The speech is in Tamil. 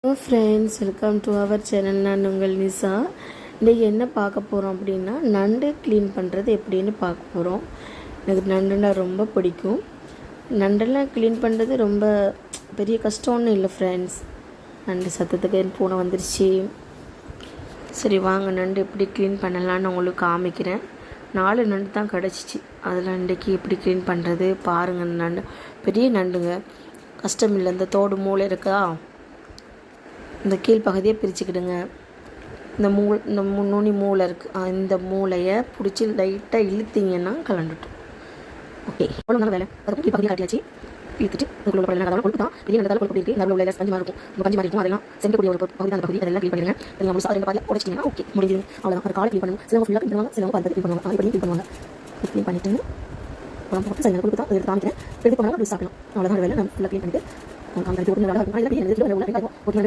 Hello friends, welcome to our channel. நான் உங்கள் நிசா. இன்றைக்கி என்ன பார்க்க போகிறோம் அப்படின்னா, நண்டு க்ளீன் பண்ணுறது எப்படின்னு பார்க்க போகிறோம். எனக்கு நண்டுன்னா ரொம்ப பிடிக்கும். நண்டெல்லாம் க்ளீன் பண்ணுறது ரொம்ப பெரிய கஷ்டம்னு இல்லை ஃப்ரெண்ட்ஸ். நண்டு சத்தத்துக்கு என் பூனை வந்துருச்சு. சரி வாங்க, நண்டு எப்படி க்ளீன் பண்ணலான்னு உங்களுக்கு காமிக்கிறேன். 4 நண்டு தான் கிடச்சிச்சு. அதில் இன்றைக்கி எப்படி க்ளீன் பண்ணுறது பாருங்கள். நண்டு பெரிய நண்டுங்க, கஷ்டம் இல்லை. இந்த தோடு மூளை இருக்கா, இந்த கீழ்ப்பகுதியை பிரிச்சுக்கிடுங்க. இந்த நுனி மூளை இருக்குது, இந்த மூளையை பிடிச்சி லைட்டாக இழுத்திங்கன்னா கலண்டுட்டோம். ஓகே, அவ்வளோ வேலை. அதுக்கு கீழ்ப்பகுதியை காட்டியாச்சு. இழுத்துட்டு அதுக்குள்ள படம் கொழுப்பு தான் பெரிய நல்ல கொழுப்பு இருக்குது. நல்ல உள்ள பஞ்சு மாதிரி இருக்கும். நம்ம பஞ்சு மாதிரி இருக்கும். அதெல்லாம் செஞ்சக்கூடிய ஒரு பகுதி, அந்த பகுதி அதெல்லாம் க்ளீன் பண்ணிடுங்க. நீங்கள் ஒரு 2 பாதியில் உடைச்சிட்டிங்கன்னா ஓகே, முடியுது. அவ்வளோதான். ஒரு காலை க்ளீன் பண்ணுவாங்க, சிலவங்க ஃபுல்லாக க்ளீன் பண்ணுவாங்க, சிலவங்க பருத்தி க்ளீன் பண்ணுவாங்க. இப்படி க்ளீன் பண்ணுவாங்க. க்ளீன் பண்ணிட்டு உடம்பு போட்டு சரி கொழுப்பு தான் எடுத்து காமிக்கிறேன். எடுத்து போனாலும் அப்படி சாப்பிடலாம். அவ்வளோதான் வேலை. நம்ம ஃபுல்லாக க்ளீன் பண்ணிட்டு காமிக்கிறது.